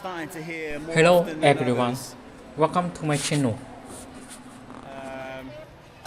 starting to hear more Hello often than everyone, others. welcome to my channel. And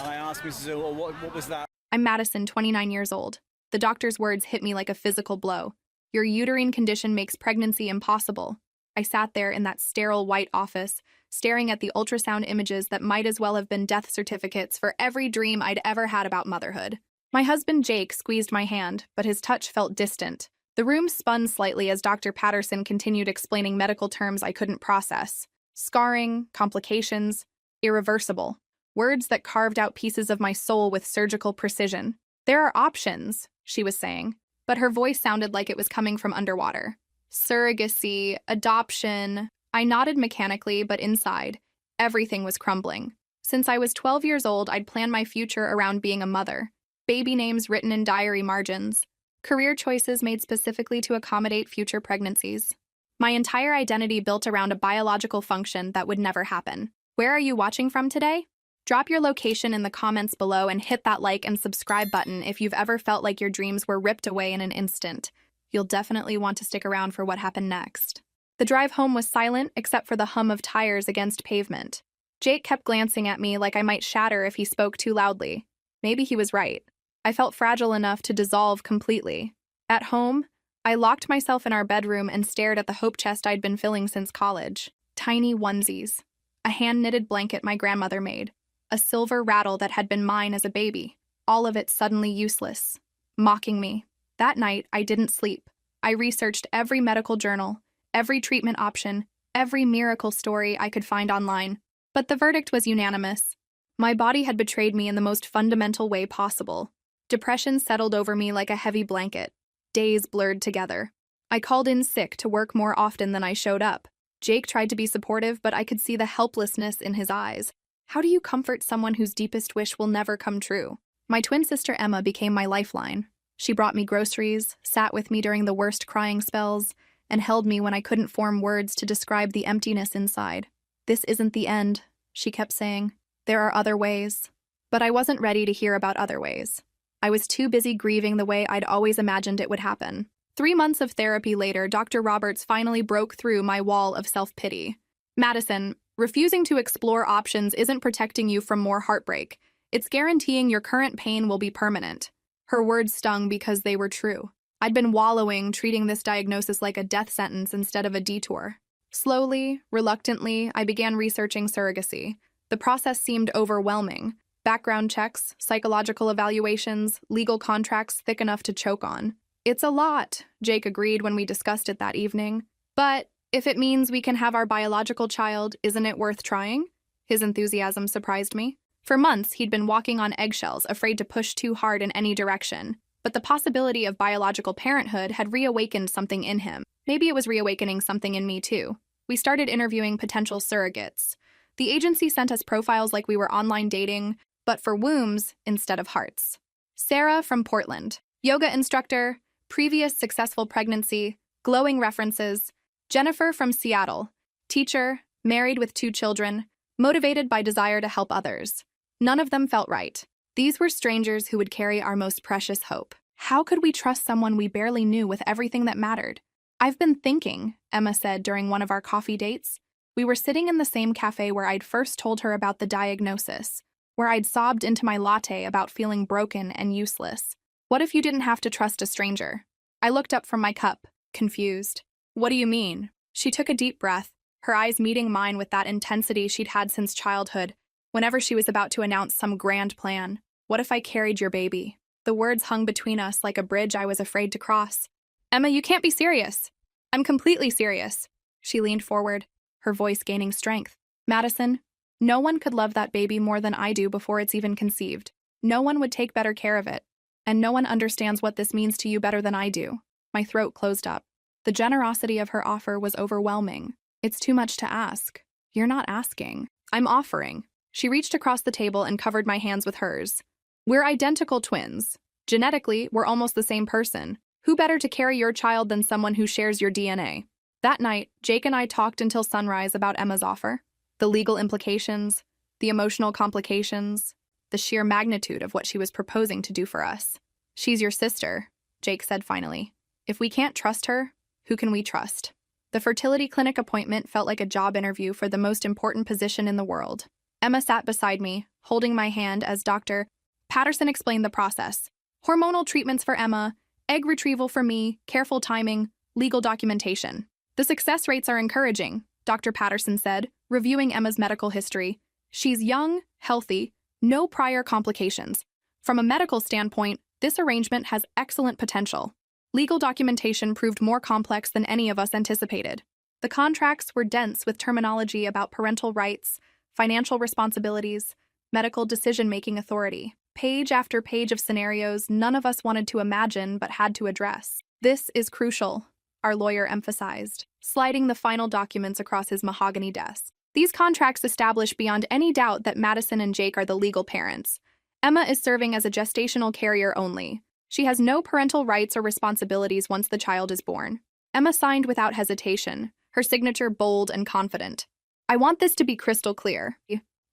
I asked Mrs. Hill, well, what was that? I'm Madison, 29 years old. The doctor's words hit me like a physical blow. Your uterine condition makes pregnancy impossible. I sat there in that sterile white office, staring at the ultrasound images that might as well have been death certificates for every dream I'd ever had about motherhood. My husband Jake squeezed my hand, but his touch felt distant. The room spun slightly as Dr. Patterson continued explaining medical terms I couldn't process. Scarring, complications, irreversible. Words that carved out pieces of my soul with surgical precision. There are options, she was saying, but her voice sounded like it was coming from underwater. Surrogacy, adoption. I nodded mechanically, but inside, everything was crumbling. Since I was 12 years old, I'd planned my future around being a mother. Baby names written in diary margins. Career choices made specifically to accommodate future pregnancies. My entire identity built around a biological function that would never happen. Where are you watching from today? Drop your location in the comments below and hit that like and subscribe button if you've ever felt like your dreams were ripped away in an instant. You'll definitely want to stick around for what happened next. The drive home was silent except for the hum of tires against pavement. Jake kept glancing at me like I might shatter if he spoke too loudly. Maybe he was right. I felt fragile enough to dissolve completely. At home, I locked myself in our bedroom and stared at the hope chest I'd been filling since college. Tiny onesies. A hand-knitted blanket my grandmother made. A silver rattle that had been mine as a baby. All of it suddenly useless. Mocking me. That night, I didn't sleep. I researched every medical journal, every treatment option, every miracle story I could find online. But the verdict was unanimous. My body had betrayed me in the most fundamental way possible. Depression settled over me like a heavy blanket. Days blurred together. I called in sick to work more often than I showed up. Jake tried to be supportive, but I could see the helplessness in his eyes. How do you comfort someone whose deepest wish will never come true? My twin sister Emma became my lifeline. She brought me groceries, sat with me during the worst crying spells, and held me when I couldn't form words to describe the emptiness inside. This isn't the end, she kept saying. There are other ways. But I wasn't ready to hear about other ways. I was too busy grieving the way I'd always imagined it would happen. 3 months of therapy later, Dr. Roberts finally broke through my wall of self-pity. Madison, refusing to explore options isn't protecting you from more heartbreak. It's guaranteeing your current pain will be permanent. Her words stung because they were true. I'd been wallowing, treating this diagnosis like a death sentence instead of a detour. Slowly, reluctantly, I began researching surrogacy. The process seemed overwhelming. Background checks, psychological evaluations, legal contracts thick enough to choke on. It's a lot, Jake agreed when we discussed it that evening. But if it means we can have our biological child, isn't it worth trying? His enthusiasm surprised me. For months, he'd been walking on eggshells, afraid to push too hard in any direction. But the possibility of biological parenthood had reawakened something in him. Maybe it was reawakening something in me, too. We started interviewing potential surrogates. The agency sent us profiles like we were online dating, but for wombs instead of hearts. Sarah from Portland, yoga instructor, previous successful pregnancy, glowing references. Jennifer from Seattle, teacher, married with 2 children, motivated by desire to help others. None of them felt right. These were strangers who would carry our most precious hope. How could we trust someone we barely knew with everything that mattered? I've been thinking, Emma said during one of our coffee dates. We were sitting in the same cafe where I'd first told her about the diagnosis, where I'd sobbed into my latte about feeling broken and useless. What if you didn't have to trust a stranger? I looked up from my cup, confused. What do you mean? She took a deep breath, her eyes meeting mine with that intensity she'd had since childhood, whenever she was about to announce some grand plan. What if I carried your baby? The words hung between us like a bridge I was afraid to cross. Emma, you can't be serious. I'm completely serious. She leaned forward, her voice gaining strength. Madison, no one could love that baby more than I do before it's even conceived. No one would take better care of it. And no one understands what this means to you better than I do. My throat closed up. The generosity of her offer was overwhelming. It's too much to ask. You're not asking. I'm offering. She reached across the table and covered my hands with hers. We're identical twins. Genetically, we're almost the same person. Who better to carry your child than someone who shares your DNA? That night, Jake and I talked until sunrise about Emma's offer. The legal implications, the emotional complications, the sheer magnitude of what she was proposing to do for us. She's your sister, Jake said finally. If we can't trust her, who can we trust? The fertility clinic appointment felt like a job interview for the most important position in the world. Emma sat beside me, holding my hand as Dr. Patterson explained the process. Hormonal treatments for Emma, egg retrieval for me, careful timing, legal documentation. The success rates are encouraging, Dr. Patterson said, reviewing Emma's medical history. She's young, healthy, no prior complications. From a medical standpoint, this arrangement has excellent potential. Legal documentation proved more complex than any of us anticipated. The contracts were dense with terminology about parental rights, financial responsibilities, medical decision-making authority. Page after page of scenarios none of us wanted to imagine but had to address. This is crucial, our lawyer emphasized, sliding the final documents across his mahogany desk. These contracts establish beyond any doubt that Madison and Jake are the legal parents. Emma is serving as a gestational carrier only. She has no parental rights or responsibilities once the child is born. Emma signed without hesitation, her signature bold and confident. I want this to be crystal clear.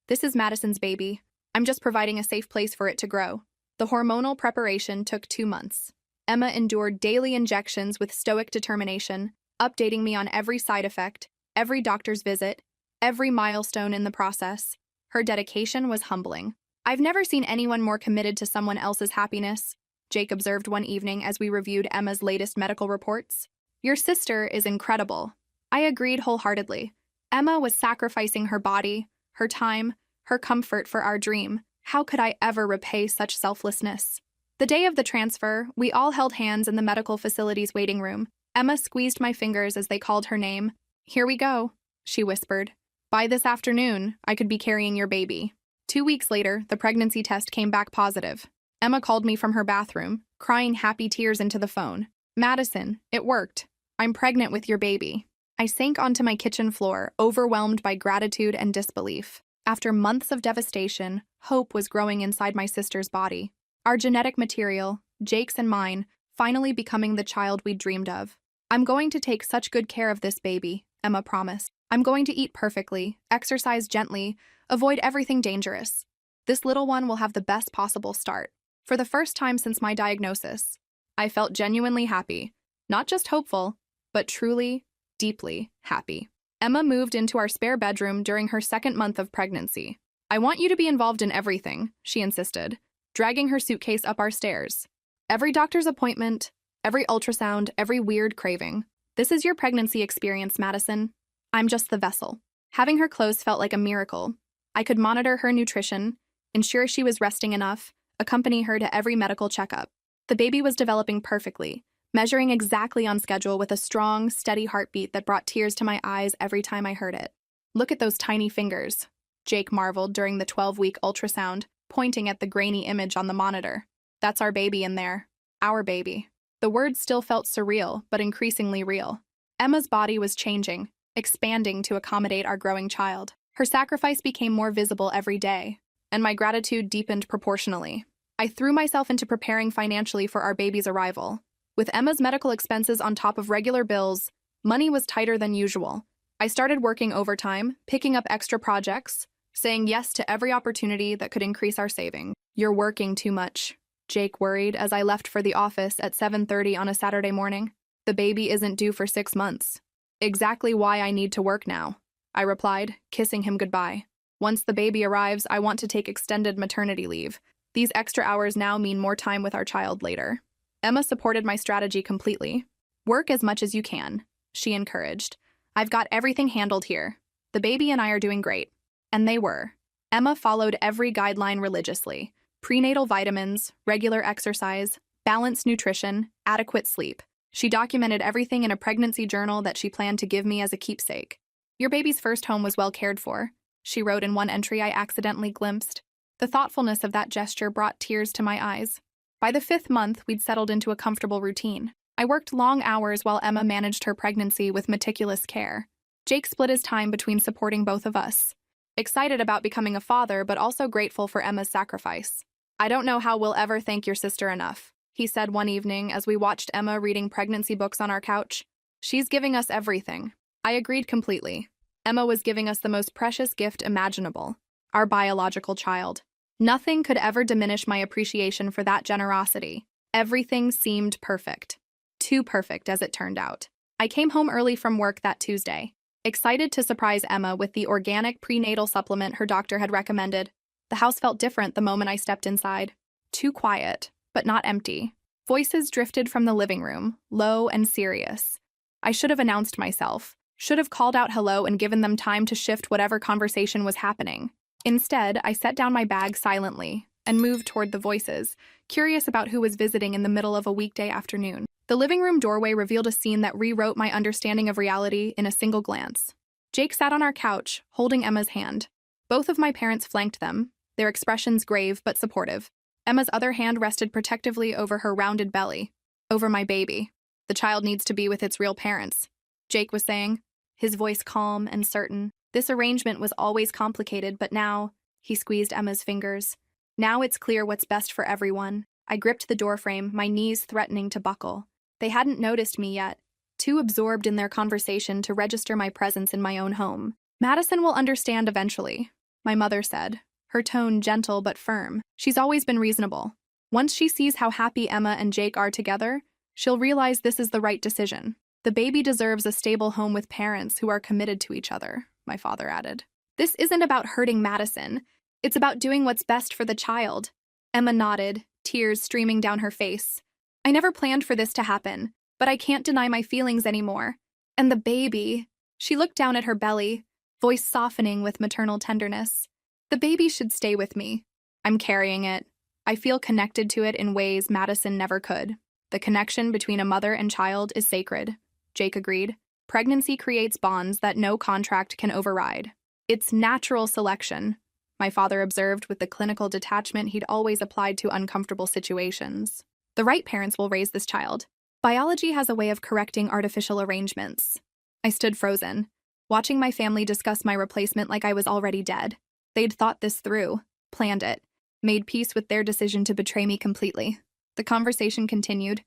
This is Madison's baby. I'm just providing a safe place for it to grow. The hormonal preparation took 2 months. Emma endured daily injections with stoic determination, updating me on every side effect, every doctor's visit, every milestone in the process. Her dedication was humbling. I've never seen anyone more committed to someone else's happiness, Jake observed one evening as we reviewed Emma's latest medical reports. Your sister is incredible. I agreed wholeheartedly. Emma was sacrificing her body, her time, her comfort for our dream. How could I ever repay such selflessness? The day of the transfer, we all held hands in the medical facility's waiting room. Emma squeezed my fingers as they called her name. Here we go, she whispered. By this afternoon, I could be carrying your baby. 2 weeks later, the pregnancy test came back positive. Emma called me from her bathroom, crying happy tears into the phone. Madison, it worked. I'm pregnant with your baby. I sank onto my kitchen floor, overwhelmed by gratitude and disbelief. After months of devastation, hope was growing inside my sister's body. Our genetic material, Jake's and mine, finally becoming the child we'd dreamed of. I'm going to take such good care of this baby, Emma promised. I'm going to eat perfectly, exercise gently, avoid everything dangerous. This little one will have the best possible start. For the first time since my diagnosis, I felt genuinely happy. Not just hopeful, but truly, deeply happy. Emma moved into our spare bedroom during her 2nd month of pregnancy. I want you to be involved in everything, she insisted, dragging her suitcase up our stairs. Every doctor's appointment, every ultrasound, every weird craving. This is your pregnancy experience, Madison. I'm just the vessel. Having her close felt like a miracle. I could monitor her nutrition, ensure she was resting enough, accompany her to every medical checkup. The baby was developing perfectly, measuring exactly on schedule with a strong, steady heartbeat that brought tears to my eyes every time I heard it. Look at those tiny fingers, Jake marveled during the 12-week ultrasound, pointing at the grainy image on the monitor. That's our baby in there. Our baby. The words still felt surreal, but increasingly real. Emma's body was changing, expanding to accommodate our growing child. Her sacrifice became more visible every day, and my gratitude deepened proportionally. I threw myself into preparing financially for our baby's arrival. With Emma's medical expenses on top of regular bills, money was tighter than usual. I started working overtime, picking up extra projects, saying yes to every opportunity that could increase our savings. You're working too much, Jake worried as I left for the office at 7:30 on a Saturday morning. The baby isn't due for 6 months. Exactly why I need to work now, I replied, kissing him goodbye. Once the baby arrives, I want to take extended maternity leave. These extra hours now mean more time with our child later. Emma supported my strategy completely. Work as much as you can, she encouraged. I've got everything handled here. The baby and I are doing great. And they were. Emma followed every guideline religiously. Prenatal vitamins, regular exercise, balanced nutrition, adequate sleep. She documented everything in a pregnancy journal that she planned to give me as a keepsake. Your baby's first home was well cared for, she wrote in one entry I accidentally glimpsed. The thoughtfulness of that gesture brought tears to my eyes. By the 5th month, we'd settled into a comfortable routine. I worked long hours while Emma managed her pregnancy with meticulous care. Jake split his time between supporting both of us. Excited about becoming a father, but also grateful for Emma's sacrifice. I don't know how we'll ever thank your sister enough, he said one evening as we watched Emma reading pregnancy books on our couch. She's giving us everything. I agreed completely. Emma was giving us the most precious gift imaginable, our biological child. Nothing could ever diminish my appreciation for that generosity. Everything seemed perfect. Too perfect, as it turned out. I came home early from work that Tuesday, excited to surprise Emma with the organic prenatal supplement her doctor had recommended. The house felt different the moment I stepped inside. Too quiet, but not empty. Voices drifted from the living room, low and serious. I should have announced myself, should have called out hello and given them time to shift whatever conversation was happening. Instead, I set down my bag silently and moved toward the voices, curious about who was visiting in the middle of a weekday afternoon. The living room doorway revealed a scene that rewrote my understanding of reality in a single glance. Jake sat on our couch, holding Emma's hand. Both of my parents flanked them, their expressions grave but supportive. Emma's other hand rested protectively over her rounded belly, over my baby. The child needs to be with its real parents, Jake was saying, his voice calm and certain. This arrangement was always complicated, but now, he squeezed Emma's fingers. Now it's clear what's best for everyone. I gripped the doorframe, my knees threatening to buckle. They hadn't noticed me yet, too absorbed in their conversation to register my presence in my own home. Madison will understand eventually, my mother said, her tone gentle but firm. She's always been reasonable. Once she sees how happy Emma and Jake are together, she'll realize this is the right decision. The baby deserves a stable home with parents who are committed to each other, my father added. This isn't about hurting Madison. It's about doing what's best for the child. Emma nodded, tears streaming down her face. I never planned for this to happen, but I can't deny my feelings anymore. And the baby. She looked down at her belly, voice softening with maternal tenderness. The baby should stay with me. I'm carrying it. I feel connected to it in ways Madison never could. The connection between a mother and child is sacred, Jake agreed. Pregnancy creates bonds that no contract can override. It's natural selection, my father observed with the clinical detachment he'd always applied to uncomfortable situations. The right parents will raise this child. Biology has a way of correcting artificial arrangements. I stood frozen, watching my family discuss my replacement like I was already dead. They'd thought this through, planned it, made peace with their decision to betray me completely. The conversation continued,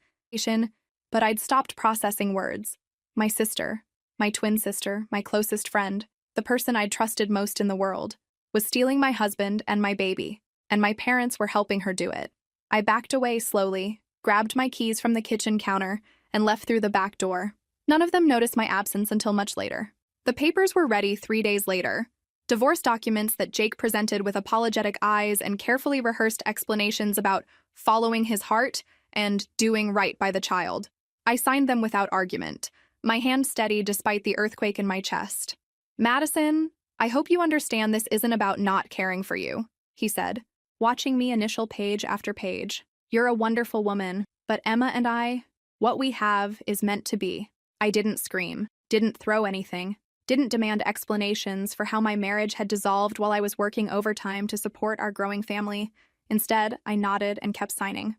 but I'd stopped processing words. My sister, my twin sister, my closest friend, the person I'd trusted most in the world, was stealing my husband and my baby, and my parents were helping her do it. I backed away slowly, grabbed my keys from the kitchen counter, and left through the back door. None of them noticed my absence until much later. The papers were ready 3 days later. Divorce documents that Jake presented with apologetic eyes and carefully rehearsed explanations about following his heart and doing right by the child. I signed them without argument, my hand steady despite the earthquake in my chest. Madison, I hope you understand this isn't about not caring for you, he said, watching me initial page after page. You're a wonderful woman, but Emma and I, what we have is meant to be. I didn't scream, didn't throw anything, didn't demand explanations for how my marriage had dissolved while I was working overtime to support our growing family. Instead, I nodded and kept signing.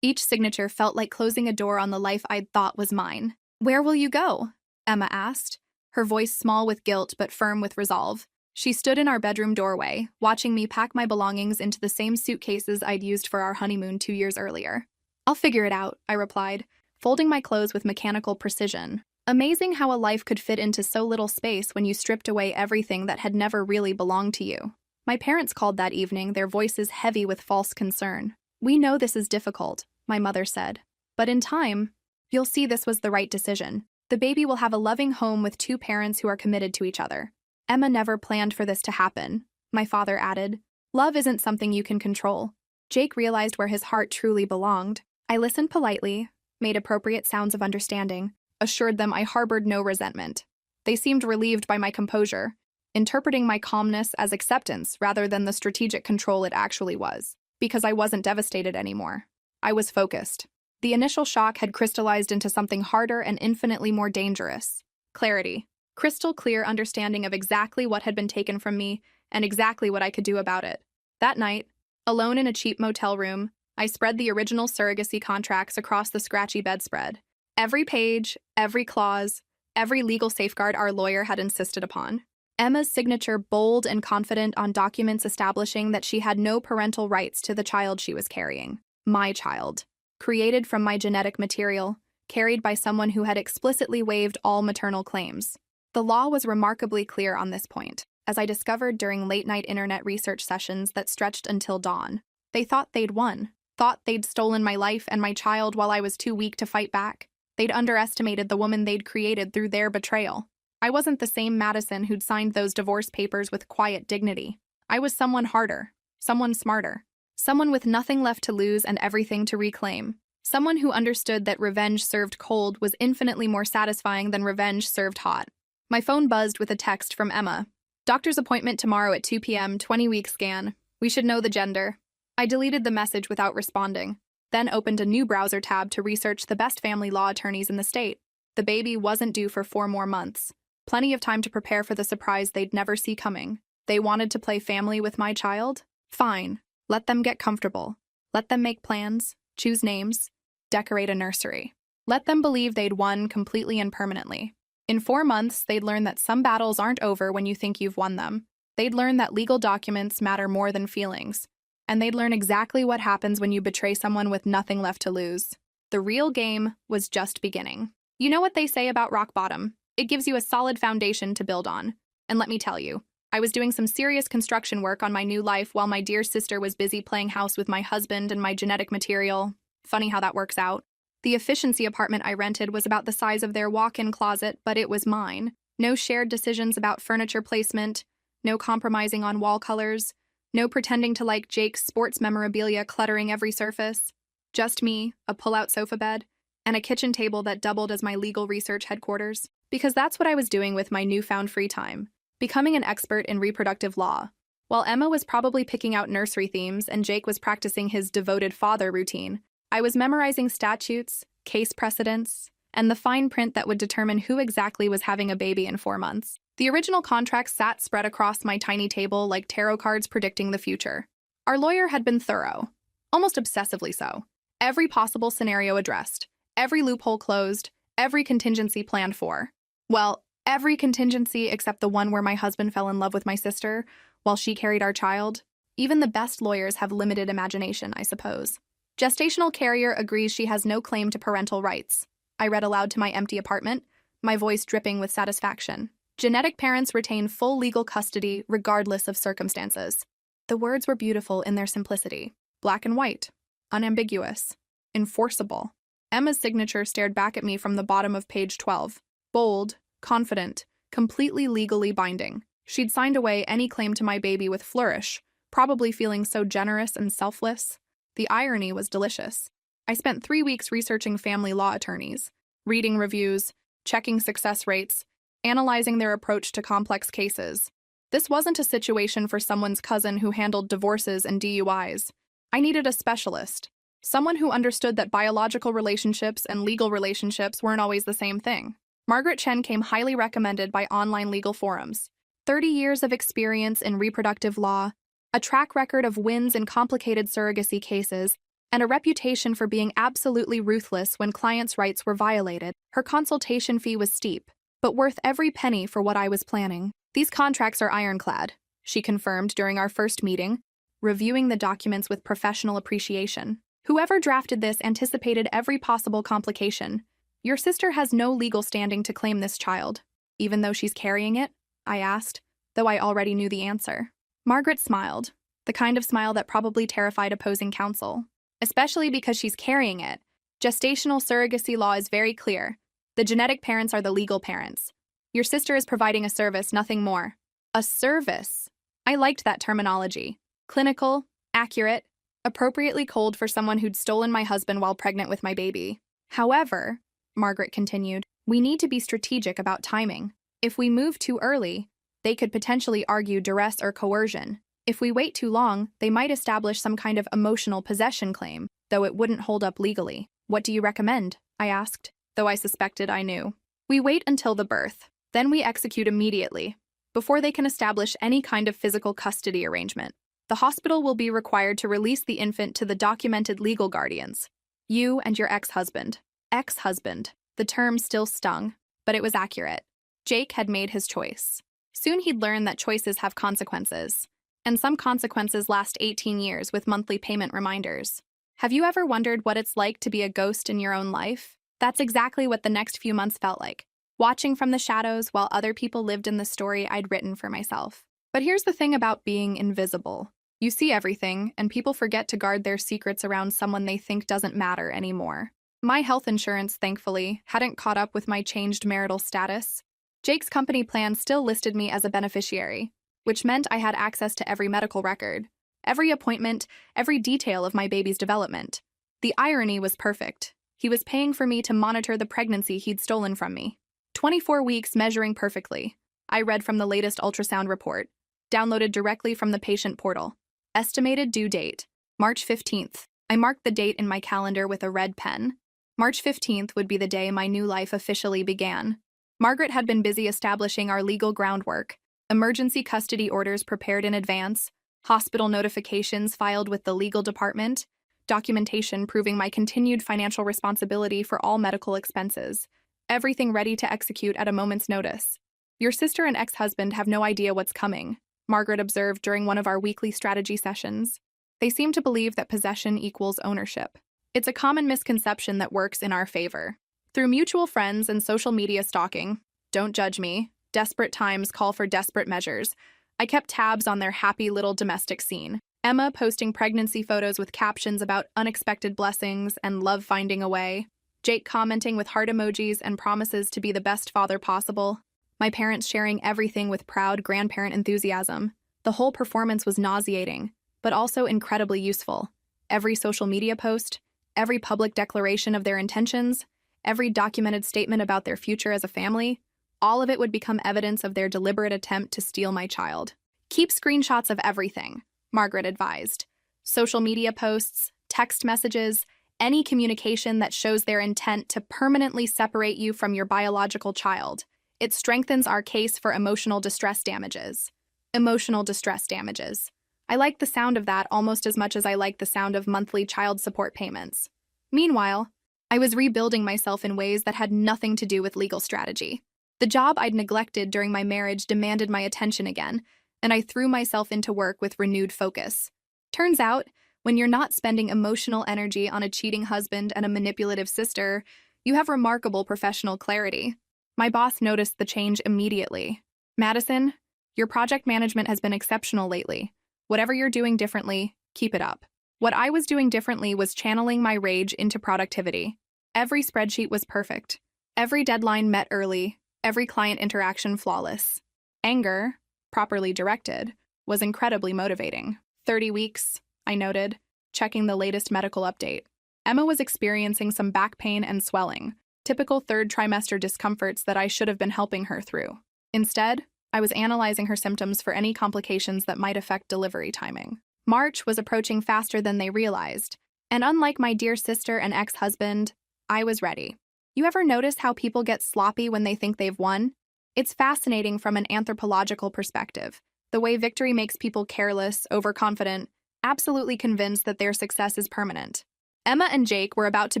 Each signature felt like closing a door on the life I'd thought was mine. Where will you go? Emma asked, her voice small with guilt but firm with resolve. She stood in our bedroom doorway, watching me pack my belongings into the same suitcases I'd used for our honeymoon 2 years earlier. I'll figure it out, I replied, folding my clothes with mechanical precision. Amazing how a life could fit into so little space when you stripped away everything that had never really belonged to you. My parents called that evening, their voices heavy with false concern. We know this is difficult, my mother said. But in time, you'll see this was the right decision. The baby will have a loving home with 2 parents who are committed to each other. Emma never planned for this to happen, my father added. Love isn't something you can control. Jake realized where his heart truly belonged. I listened politely, made appropriate sounds of understanding, assured them I harbored no resentment. They seemed relieved by my composure, interpreting my calmness as acceptance rather than the strategic control it actually was, because I wasn't devastated anymore. I was focused. The initial shock had crystallized into something harder and infinitely more dangerous. Clarity. Crystal clear understanding of exactly what had been taken from me and exactly what I could do about it. That night, alone in a cheap motel room, I spread the original surrogacy contracts across the scratchy bedspread. Every page, every clause, every legal safeguard our lawyer had insisted upon. Emma's signature bold and confident on documents establishing that she had no parental rights to the child she was carrying. My child. Created from my genetic material, carried by someone who had explicitly waived all maternal claims. The law was remarkably clear on this point, as I discovered during late-night internet research sessions that stretched until dawn. They thought they'd won, thought they'd stolen my life and my child while I was too weak to fight back. They'd underestimated the woman they'd created through their betrayal. I wasn't the same Madison who'd signed those divorce papers with quiet dignity. I was someone harder, someone smarter, someone with nothing left to lose and everything to reclaim. Someone who understood that revenge served cold was infinitely more satisfying than revenge served hot. My phone buzzed with a text from Emma. Doctor's appointment tomorrow at 2 p.m., 20-week scan. We should know the gender. I deleted the message without responding, then opened a new browser tab to research the best family law attorneys in the state. The baby wasn't due for 4 more months. Plenty of time to prepare for the surprise they'd never see coming. They wanted to play family with my child? Fine. Let them get comfortable. Let them make plans, choose names, decorate a nursery. Let them believe they'd won completely and permanently. In 4 months, they'd learn that some battles aren't over when you think you've won them. They'd learn that legal documents matter more than feelings. And they'd learn exactly what happens when you betray someone with nothing left to lose. The real game was just beginning. You know what they say about rock bottom? It gives you a solid foundation to build on. And let me tell you, I was doing some serious construction work on my new life while my dear sister was busy playing house with my husband and my genetic material. Funny how that works out. The efficiency apartment I rented was about the size of their walk-in closet, but it was mine. No shared decisions about furniture placement, no compromising on wall colors, no pretending to like Jake's sports memorabilia cluttering every surface. Just me, a pull-out sofa bed, and a kitchen table that doubled as my legal research headquarters. Because that's what I was doing with my newfound free time, becoming an expert in reproductive law. While Emma was probably picking out nursery themes and Jake was practicing his devoted father routine, I was memorizing statutes, case precedents, and the fine print that would determine who exactly was having a baby in 4 months. The original contract sat spread across my tiny table like tarot cards predicting the future. Our lawyer had been thorough, almost obsessively so. Every possible scenario addressed, every loophole closed, every contingency planned for. Well, every contingency except the one where my husband fell in love with my sister while she carried our child. Even the best lawyers have limited imagination, I suppose. Gestational carrier agrees she has no claim to parental rights. I read aloud to my empty apartment, my voice dripping with satisfaction. Genetic parents retain full legal custody regardless of circumstances. The words were beautiful in their simplicity. Black and white. Unambiguous. Enforceable. Emma's signature stared back at me from the bottom of page 12. Bold, confident, completely legally binding. She'd signed away any claim to my baby with flourish, probably feeling so generous and selfless. The irony was delicious. I spent 3 weeks researching family law attorneys, reading reviews, checking success rates, analyzing their approach to complex cases. This wasn't a situation for someone's cousin who handled divorces and DUIs. I needed a specialist, someone who understood that biological relationships and legal relationships weren't always the same thing. Margaret Chen came highly recommended by online legal forums. 30 years of experience in reproductive law, a track record of wins in complicated surrogacy cases, and a reputation for being absolutely ruthless when clients' rights were violated. Her consultation fee was steep, but worth every penny for what I was planning. These contracts are ironclad, she confirmed during our first meeting, reviewing the documents with professional appreciation. Whoever drafted this anticipated every possible complication. Your sister has no legal standing to claim this child, even though she's carrying it? I asked, though I already knew the answer. Margaret smiled, the kind of smile that probably terrified opposing counsel. Especially because she's carrying it. Gestational surrogacy law is very clear. The genetic parents are the legal parents. Your sister is providing a service, nothing more. A service. I liked that terminology. Clinical, accurate, appropriately cold for someone who'd stolen my husband while pregnant with my baby. However, Margaret continued, we need to be strategic about timing. If we move too early, they could potentially argue duress or coercion. If we wait too long, they might establish some kind of emotional possession claim, though it wouldn't hold up legally. What do you recommend? I asked, though I suspected I knew. We wait until the birth. Then we execute immediately, before they can establish any kind of physical custody arrangement. The hospital will be required to release the infant to the documented legal guardians. You and your ex-husband. Ex-husband. The term still stung, but it was accurate. Jake had made his choice. Soon he'd learn that choices have consequences. And some consequences last 18 years with monthly payment reminders. Have you ever wondered what it's like to be a ghost in your own life? That's exactly what the next few months felt like, watching from the shadows while other people lived in the story I'd written for myself. But here's the thing about being invisible. You see everything, and people forget to guard their secrets around someone they think doesn't matter anymore. My health insurance, thankfully, hadn't caught up with my changed marital status. Jake's company plan still listed me as a beneficiary, which meant I had access to every medical record, every appointment, every detail of my baby's development. The irony was perfect. He was paying for me to monitor the pregnancy he'd stolen from me. 24 weeks measuring perfectly. I read from the latest ultrasound report, downloaded directly from the patient portal. Estimated due date, March 15th. I marked the date in my calendar with a red pen. March 15th would be the day my new life officially began. Margaret had been busy establishing our legal groundwork, emergency custody orders prepared in advance, hospital notifications filed with the legal department, documentation proving my continued financial responsibility for all medical expenses. Everything ready to execute at a moment's notice. Your sister and ex-husband have no idea what's coming, Margaret observed during one of our weekly strategy sessions. They seem to believe that possession equals ownership. It's a common misconception that works in our favor. Through mutual friends and social media stalking, don't judge me, desperate times call for desperate measures, I kept tabs on their happy little domestic scene. Emma posting pregnancy photos with captions about unexpected blessings and love finding a way. Jake commenting with heart emojis and promises to be the best father possible. My parents sharing everything with proud grandparent enthusiasm. The whole performance was nauseating, but also incredibly useful. Every social media post, every public declaration of their intentions, every documented statement about their future as a family, all of it would become evidence of their deliberate attempt to steal my child. Keep screenshots of everything, Margaret advised. Social media posts, text messages, any communication that shows their intent to permanently separate you from your biological child. It strengthens our case for emotional distress damages. Emotional distress damages. I like the sound of that almost as much as I like the sound of monthly child support payments. Meanwhile, I was rebuilding myself in ways that had nothing to do with legal strategy. The job I'd neglected during my marriage demanded my attention again, and I threw myself into work with renewed focus. Turns out, when you're not spending emotional energy on a cheating husband and a manipulative sister, you have remarkable professional clarity. My boss noticed the change immediately. Madison, your project management has been exceptional lately. Whatever you're doing differently, keep it up. What I was doing differently was channeling my rage into productivity. Every spreadsheet was perfect. Every deadline met early. Every client interaction flawless. Anger, properly directed, was incredibly motivating. 30 weeks, I noted, checking the latest medical update. Emma was experiencing some back pain and swelling, typical third trimester discomforts that I should have been helping her through. Instead, I was analyzing her symptoms for any complications that might affect delivery timing. March was approaching faster than they realized, and unlike my dear sister and ex-husband, I was ready. You ever notice how people get sloppy when they think they've won? It's fascinating from an anthropological perspective, the way victory makes people careless, overconfident, absolutely convinced that their success is permanent. Emma and Jake were about to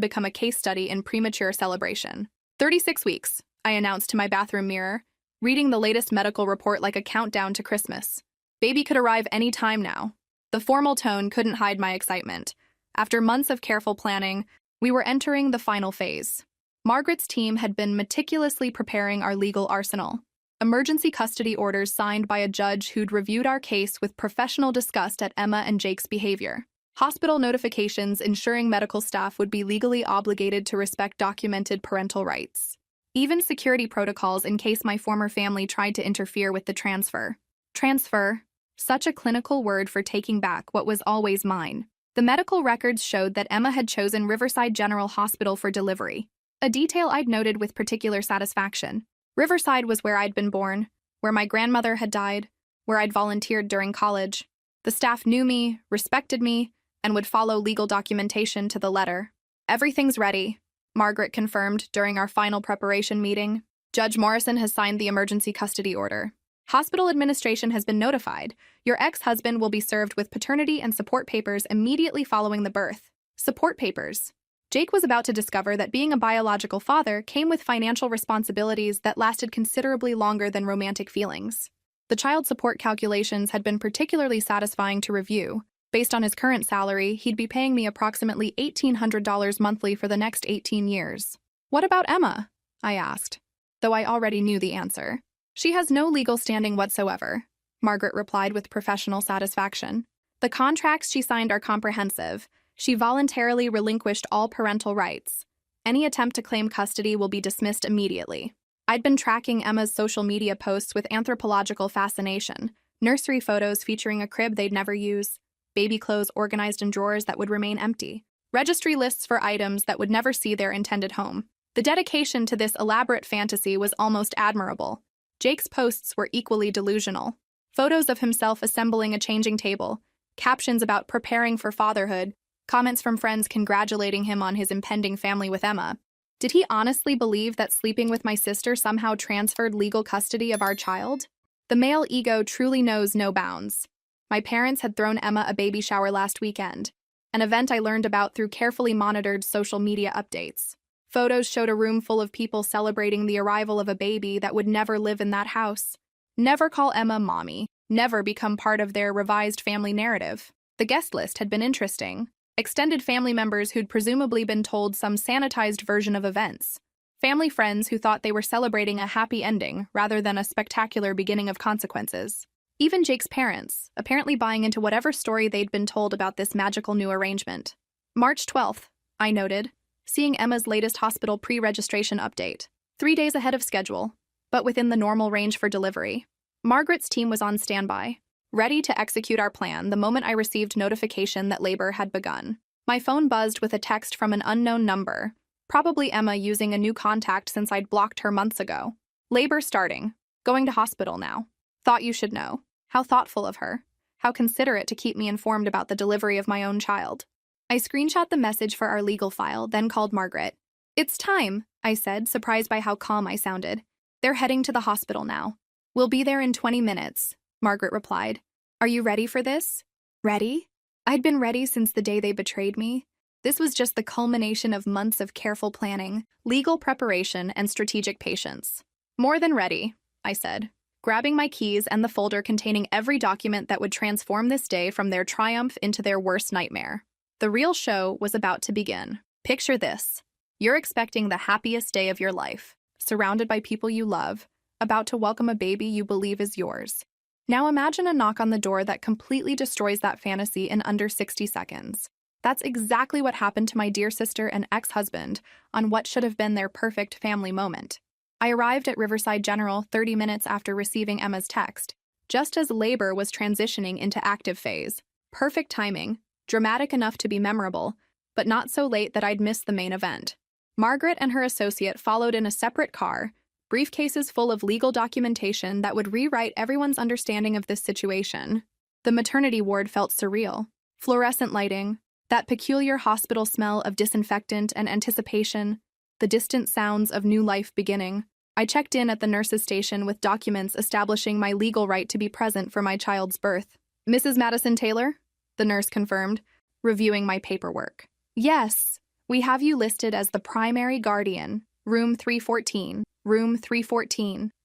become a case study in premature celebration. 36 weeks, I announced to my bathroom mirror, reading the latest medical report like a countdown to Christmas. Baby could arrive any time now. The formal tone couldn't hide my excitement. After months of careful planning, we were entering the final phase. Margaret's team had been meticulously preparing our legal arsenal. Emergency custody orders signed by a judge who'd reviewed our case with professional disgust at Emma and Jake's behavior. Hospital notifications ensuring medical staff would be legally obligated to respect documented parental rights. Even security protocols in case my former family tried to interfere with the transfer. Transfer, such a clinical word for taking back what was always mine. The medical records showed that Emma had chosen Riverside General Hospital for delivery, a detail I'd noted with particular satisfaction. Riverside was where I'd been born, where my grandmother had died, where I'd volunteered during college. The staff knew me, respected me, and would follow legal documentation to the letter. Everything's ready, Margaret confirmed during our final preparation meeting. Judge Morrison has signed the emergency custody order. Hospital administration has been notified. Your ex-husband will be served with paternity and support papers immediately following the birth. Support papers. Jake was about to discover that being a biological father came with financial responsibilities that lasted considerably longer than romantic feelings. The child support calculations had been particularly satisfying to review. Based on his current salary, he'd be paying me approximately $1,800 monthly for the next 18 years. What about Emma? I asked, though I already knew the answer. She has no legal standing whatsoever, Margaret replied with professional satisfaction. The contracts she signed are comprehensive. She voluntarily relinquished all parental rights. Any attempt to claim custody will be dismissed immediately. I'd been tracking Emma's social media posts with anthropological fascination. Nursery photos featuring a crib they'd never use, baby clothes organized in drawers that would remain empty, registry lists for items that would never see their intended home. The dedication to this elaborate fantasy was almost admirable. Jake's posts were equally delusional. Photos of himself assembling a changing table, captions about preparing for fatherhood, comments from friends congratulating him on his impending family with Emma. Did he honestly believe that sleeping with my sister somehow transferred legal custody of our child? The male ego truly knows no bounds. My parents had thrown Emma a baby shower last weekend, an event I learned about through carefully monitored social media updates. Photos showed a room full of people celebrating the arrival of a baby that would never live in that house. Never call Emma mommy, never become part of their revised family narrative. The guest list had been interesting. Extended family members who'd presumably been told some sanitized version of events. Family friends who thought they were celebrating a happy ending rather than a spectacular beginning of consequences. Even Jake's parents, apparently buying into whatever story they'd been told about this magical new arrangement. March 12th, I noted, seeing Emma's latest hospital pre-registration update. 3 days ahead of schedule, but within the normal range for delivery. Margaret's team was on standby, ready to execute our plan the moment I received notification that labor had begun. My phone buzzed with a text from an unknown number, probably Emma using a new contact since I'd blocked her months ago. Labor starting. Going to hospital now. Thought you should know. How thoughtful of her. How considerate to keep me informed about the delivery of my own child. I screenshot the message for our legal file, then called Margaret. It's time, I said, surprised by how calm I sounded. They're heading to the hospital now. We'll be there in 20 minutes, Margaret replied. Are you ready for this? Ready? I'd been ready since the day they betrayed me. This was just the culmination of months of careful planning, legal preparation, and strategic patience. More than ready, I said, grabbing my keys and the folder containing every document that would transform this day from their triumph into their worst nightmare. The real show was about to begin. Picture this. You're expecting the happiest day of your life, surrounded by people you love, about to welcome a baby you believe is yours. Now imagine a knock on the door that completely destroys that fantasy in under 60 seconds. That's exactly what happened to my dear sister and ex-husband on what should have been their perfect family moment. I arrived at Riverside General 30 minutes after receiving Emma's text, just as labor was transitioning into active phase. Perfect timing, dramatic enough to be memorable, but not so late that I'd missed the main event. Margaret and her associate followed in a separate car, briefcases full of legal documentation that would rewrite everyone's understanding of this situation. The maternity ward felt surreal. Fluorescent lighting, that peculiar hospital smell of disinfectant and anticipation, the distant sounds of new life beginning. I checked in at the nurse's station with documents establishing my legal right to be present for my child's birth. Mrs. Madison Taylor? The nurse confirmed, reviewing my paperwork. Yes, we have you listed as the primary guardian, room 314,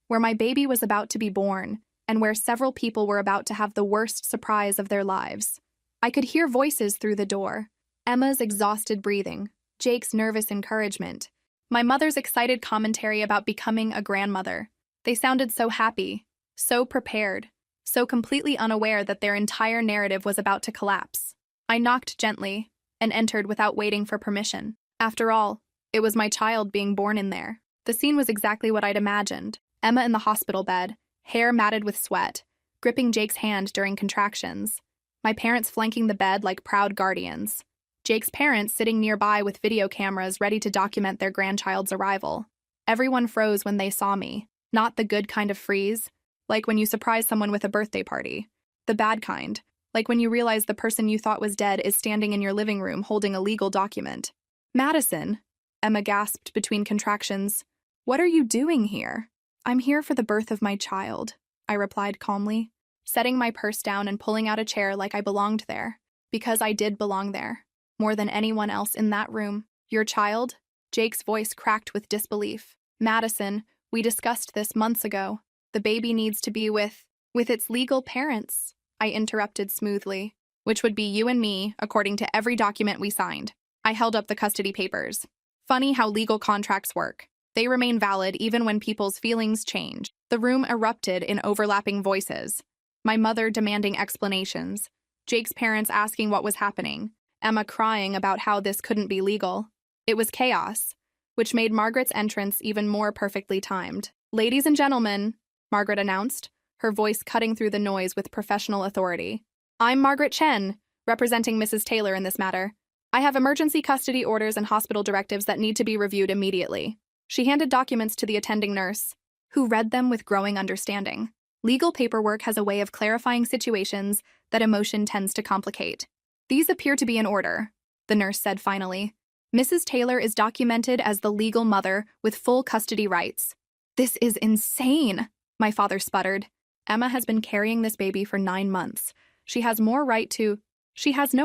where my baby was about to be born, and where several people were about to have the worst surprise of their lives. I could hear voices through the door, Emma's exhausted breathing, Jake's nervous encouragement, my mother's excited commentary about becoming a grandmother. They sounded so happy, so prepared, so completely unaware that their entire narrative was about to collapse. I knocked gently and entered without waiting for permission. After all, it was my child being born in there. The scene was exactly what I'd imagined. Emma in the hospital bed, hair matted with sweat, gripping Jake's hand during contractions. My parents flanking the bed like proud guardians. Jake's parents sitting nearby with video cameras ready to document their grandchild's arrival. Everyone froze when they saw me. Not the good kind of freeze, like when you surprise someone with a birthday party. The bad kind, like when you realize the person you thought was dead is standing in your living room holding a legal document. Madison, Emma gasped between contractions. What are you doing here? I'm here for the birth of my child, I replied calmly, setting my purse down and pulling out a chair like I belonged there. Because I did belong there. More than anyone else in that room. Your child? Jake's voice cracked with disbelief. Madison, we discussed this months ago. The baby needs to be with its legal parents, I interrupted smoothly, which would be you and me, according to every document we signed. I held up the custody papers. Funny how legal contracts work. They remain valid even when people's feelings change. The room erupted in overlapping voices. My mother demanding explanations. Jake's parents asking what was happening. Emma crying about how this couldn't be legal. It was chaos. which made Margaret's entrance even more perfectly timed. "Ladies and gentlemen," Margaret announced, her voice cutting through the noise with professional authority. "I'm Margaret Chen, representing Mrs. Taylor in this matter. I have emergency custody orders and hospital directives that need to be reviewed immediately." She handed documents to the attending nurse, who read them with growing understanding. Legal paperwork has a way of clarifying situations that emotion tends to complicate. "These appear to be in order," the nurse said finally. "Mrs. Taylor is documented as the legal mother with full custody rights." "This is insane," my father sputtered. "Emma has been carrying this baby for 9 months. She has no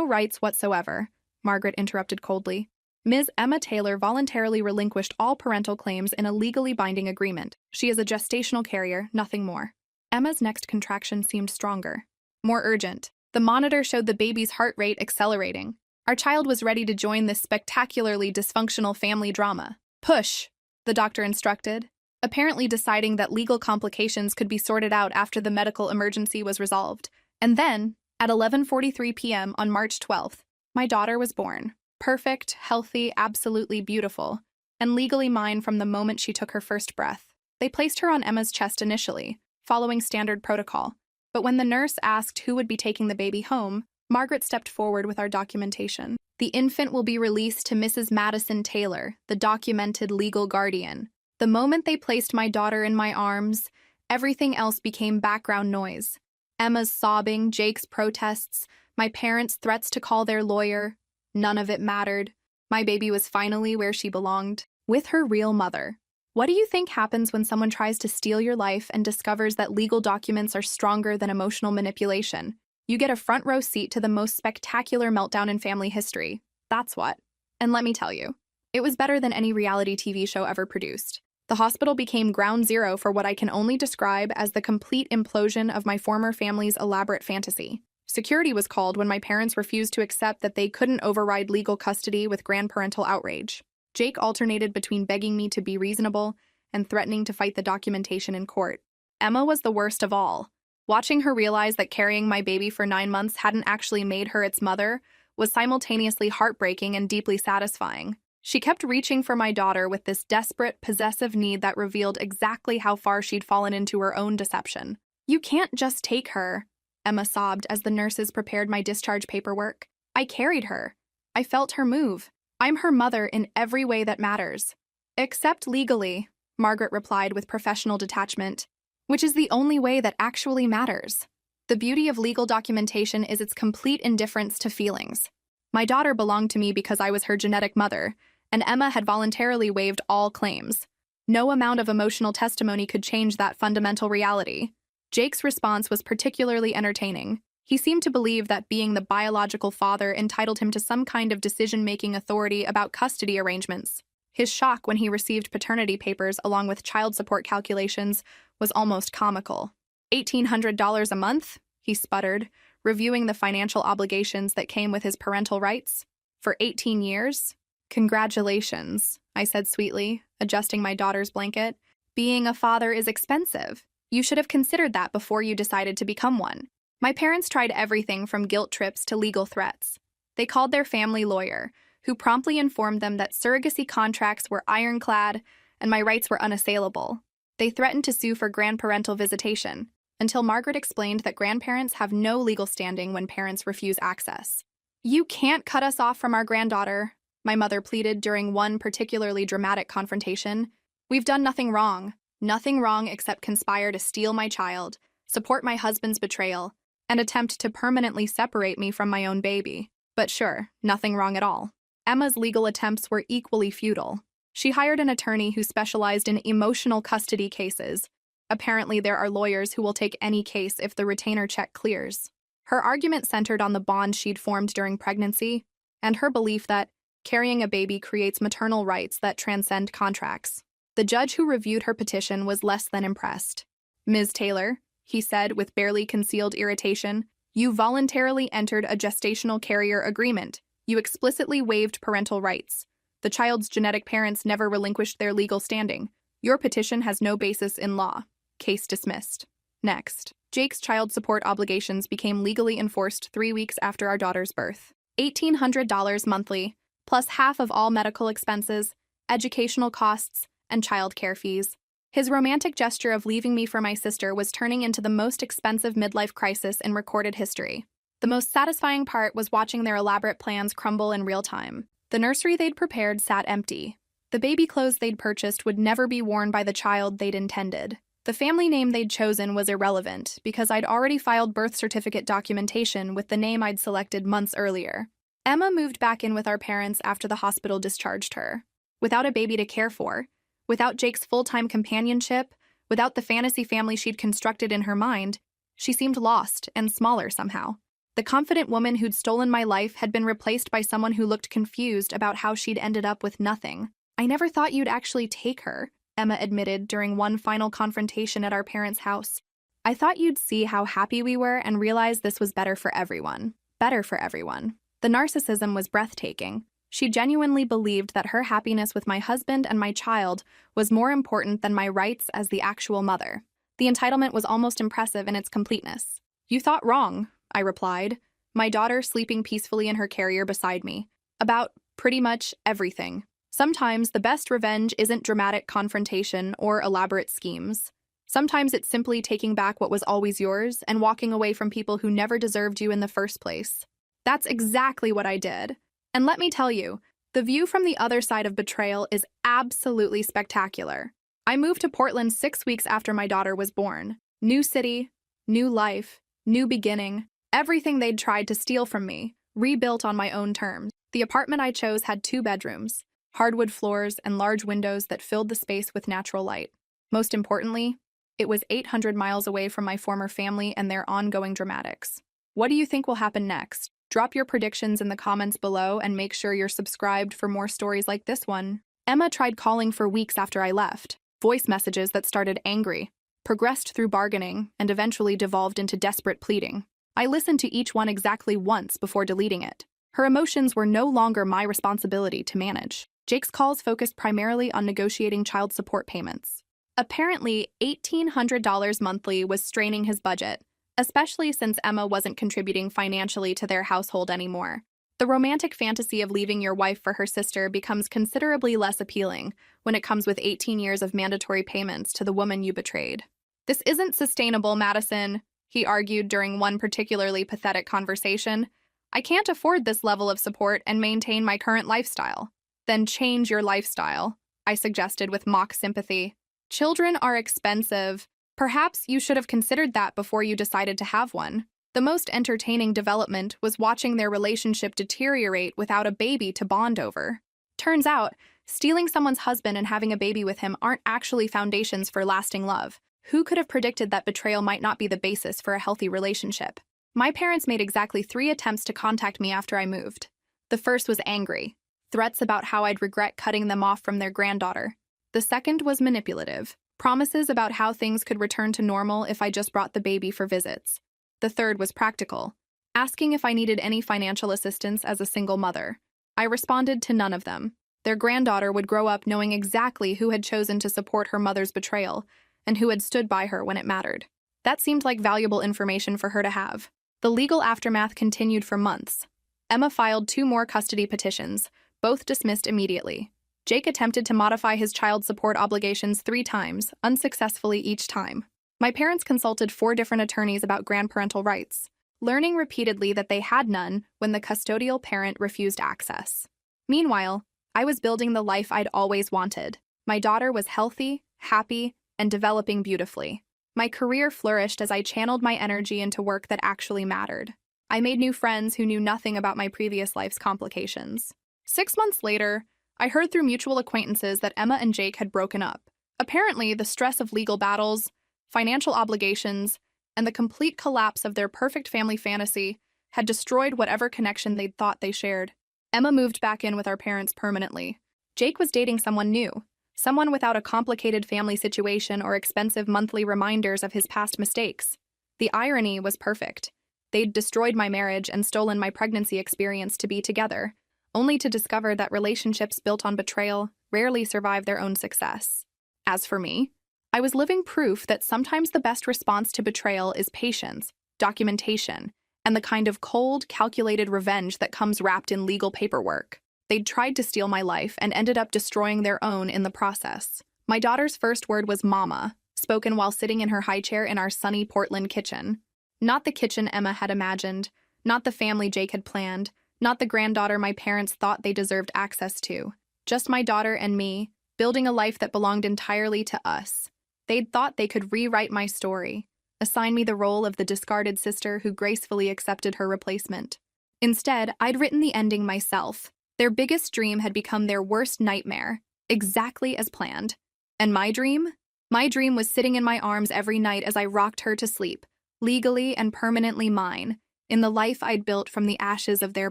rights whatsoever," Margaret interrupted coldly. "Ms. Emma Taylor voluntarily relinquished all parental claims in a legally binding agreement. She is a gestational carrier, nothing more." Emma's next contraction seemed stronger, more urgent. The monitor showed the baby's heart rate accelerating. Our child was ready to join this spectacularly dysfunctional family drama. "Push," the doctor instructed, apparently deciding that legal complications could be sorted out after the medical emergency was resolved. And then, at 11:43 p.m. on March 12th, my daughter was born. Perfect, healthy, absolutely beautiful, and legally mine from the moment she took her first breath. They placed her on Emma's chest initially, following standard protocol. But when the nurse asked who would be taking the baby home, Margaret stepped forward with our documentation. "The infant will be released to Mrs. Madison Taylor, the documented legal guardian." The moment they placed my daughter in my arms, everything else became background noise. Emma's sobbing, Jake's protests, my parents' threats to call their lawyer. None of it mattered. My baby was finally where she belonged, with her real mother. What do you think happens when someone tries to steal your life and discovers that legal documents are stronger than emotional manipulation? You get a front row seat to the most spectacular meltdown in family history. That's what. And let me tell you, it was better than any reality TV show ever produced. The hospital became ground zero for what I can only describe as the complete implosion of my former family's elaborate fantasy. Security was called when my parents refused to accept that they couldn't override legal custody with grandparental outrage. Jake alternated between begging me to be reasonable and threatening to fight the documentation in court. Emma was the worst of all. Watching her realize that carrying my baby for 9 months hadn't actually made her its mother was simultaneously heartbreaking and deeply satisfying. She kept reaching for my daughter with this desperate, possessive need that revealed exactly how far she'd fallen into her own deception. "You can't just take her," Emma sobbed as the nurses prepared my discharge paperwork. "I carried her. I felt her move. I'm her mother in every way that matters." "Except legally," Margaret replied with professional detachment, "which is the only way that actually matters. The beauty of legal documentation is its complete indifference to feelings. My daughter belonged to me because I was her genetic mother, and Emma had voluntarily waived all claims. No amount of emotional testimony could change that fundamental reality." Jake's response was particularly entertaining. He seemed to believe that being the biological father entitled him to some kind of decision-making authority about custody arrangements. His shock when he received paternity papers along with child support calculations was almost comical. $1,800 a month? He sputtered, reviewing the financial obligations that came with his parental rights. "For 18 years? Congratulations," I said sweetly, adjusting my daughter's blanket. "Being a father is expensive. You should have considered that before you decided to become one." My parents tried everything from guilt trips to legal threats. They called their family lawyer, who promptly informed them that surrogacy contracts were ironclad and my rights were unassailable. They threatened to sue for grandparental visitation, until Margaret explained that grandparents have no legal standing when parents refuse access. "You can't cut us off from our granddaughter," my mother pleaded during one particularly dramatic confrontation. "We've done nothing wrong except conspire to steal my child, support my husband's betrayal, and attempt to permanently separate me from my own baby. But sure, nothing wrong at all." Emma's legal attempts were equally futile. She hired an attorney who specialized in emotional custody cases. Apparently, there are lawyers who will take any case if the retainer check clears. Her argument centered on the bond she'd formed during pregnancy, and her belief that carrying a baby creates maternal rights that transcend contracts. The judge who reviewed her petition was less than impressed. "Ms. Taylor," he said with barely concealed irritation, "you voluntarily entered a gestational carrier agreement. You explicitly waived parental rights. The child's genetic parents never relinquished their legal standing. Your petition has no basis in law. Case dismissed." Next, Jake's child support obligations became legally enforced 3 weeks after our daughter's birth. $1,800 monthly, plus half of all medical expenses, educational costs, and childcare fees. His romantic gesture of leaving me for my sister was turning into the most expensive midlife crisis in recorded history. The most satisfying part was watching their elaborate plans crumble in real time. The nursery they'd prepared sat empty. The baby clothes they'd purchased would never be worn by the child they'd intended. The family name they'd chosen was irrelevant because I'd already filed birth certificate documentation with the name I'd selected months earlier. Emma moved back in with our parents after the hospital discharged her. Without a baby to care for, without Jake's full-time companionship, without the fantasy family she'd constructed in her mind, she seemed lost and smaller somehow. The confident woman who'd stolen my life had been replaced by someone who looked confused about how she'd ended up with nothing. "I never thought you'd actually take her," Emma admitted during one final confrontation at our parents' house. "I thought you'd see how happy we were and realize this was better for everyone." Better for everyone. The narcissism was breathtaking. She genuinely believed that her happiness with my husband and my child was more important than my rights as the actual mother. The entitlement was almost impressive in its completeness. "You thought wrong," I replied, my daughter sleeping peacefully in her carrier beside me, "about pretty much everything. Sometimes the best revenge isn't dramatic confrontation or elaborate schemes. Sometimes it's simply taking back what was always yours and walking away from people who never deserved you in the first place." That's exactly what I did. And let me tell you, the view from the other side of betrayal is absolutely spectacular. I moved to Portland 6 weeks after my daughter was born. New city, new life, new beginning. Everything they'd tried to steal from me, rebuilt on my own terms. The apartment I chose had 2 bedrooms, hardwood floors, and large windows that filled the space with natural light. Most importantly, it was 800 miles away from my former family and their ongoing dramatics. What do you think will happen next? Drop your predictions in the comments below and make sure you're subscribed for more stories like this one. Emma tried calling for weeks after I left. Voice messages that started angry, progressed through bargaining, and eventually devolved into desperate pleading. I listened to each one exactly once before deleting it. Her emotions were no longer my responsibility to manage. Jake's calls focused primarily on negotiating child support payments. Apparently, $1,800 monthly was straining his budget, especially since Emma wasn't contributing financially to their household anymore. The romantic fantasy of leaving your wife for her sister becomes considerably less appealing when it comes with 18 years of mandatory payments to the woman you betrayed. "This isn't sustainable, Madison," he argued during one particularly pathetic conversation. "I can't afford this level of support and maintain my current lifestyle." "Then change your lifestyle," I suggested with mock sympathy. "Children are expensive. Perhaps you should have considered that before you decided to have one." The most entertaining development was watching their relationship deteriorate without a baby to bond over. Turns out, stealing someone's husband and having a baby with him aren't actually foundations for lasting love. Who could have predicted that betrayal might not be the basis for a healthy relationship? My parents made exactly 3 attempts to contact me after I moved. The first was angry, threats about how I'd regret cutting them off from their granddaughter. The second was manipulative, promises about how things could return to normal if I just brought the baby for visits. The third was practical, asking if I needed any financial assistance as a single mother. I responded to none of them. Their granddaughter would grow up knowing exactly who had chosen to support her mother's betrayal and who had stood by her when it mattered. That seemed like valuable information for her to have. The legal aftermath continued for months. Emma filed 2 more custody petitions, both dismissed immediately. Jake attempted to modify his child support obligations 3 times, unsuccessfully each time. My parents consulted 4 different attorneys about grandparental rights, learning repeatedly that they had none when the custodial parent refused access. Meanwhile, I was building the life I'd always wanted. My daughter was healthy, happy, and developing beautifully. My career flourished as I channeled my energy into work that actually mattered. I made new friends who knew nothing about my previous life's complications. 6 months later, I heard through mutual acquaintances that Emma and Jake had broken up. Apparently, the stress of legal battles, financial obligations, and the complete collapse of their perfect family fantasy had destroyed whatever connection they'd thought they shared. Emma moved back in with our parents permanently. Jake was dating someone new, someone without a complicated family situation or expensive monthly reminders of his past mistakes. The irony was perfect. They'd destroyed my marriage and stolen my pregnancy experience to be together, only to discover that relationships built on betrayal rarely survive their own success. As for me, I was living proof that sometimes the best response to betrayal is patience, documentation, and the kind of cold, calculated revenge that comes wrapped in legal paperwork. They'd tried to steal my life and ended up destroying their own in the process. My daughter's first word was mama, spoken while sitting in her high chair in our sunny Portland kitchen. Not the kitchen Emma had imagined, not the family Jake had planned, not the granddaughter my parents thought they deserved access to. Just my daughter and me, building a life that belonged entirely to us. They'd thought they could rewrite my story, assign me the role of the discarded sister who gracefully accepted her replacement. Instead, I'd written the ending myself. Their biggest dream had become their worst nightmare, exactly as planned. And my dream? My dream was sitting in my arms every night as I rocked her to sleep, legally and permanently mine, in the life I'd built from the ashes of their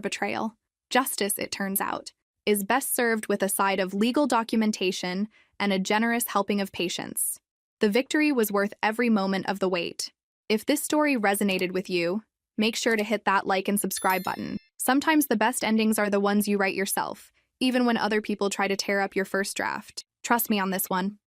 betrayal. Justice, it turns out, is best served with a side of legal documentation and a generous helping of patience. The victory was worth every moment of the wait. If this story resonated with you, make sure to hit that like and subscribe button. Sometimes the best endings are the ones you write yourself, even when other people try to tear up your first draft. Trust me on this one.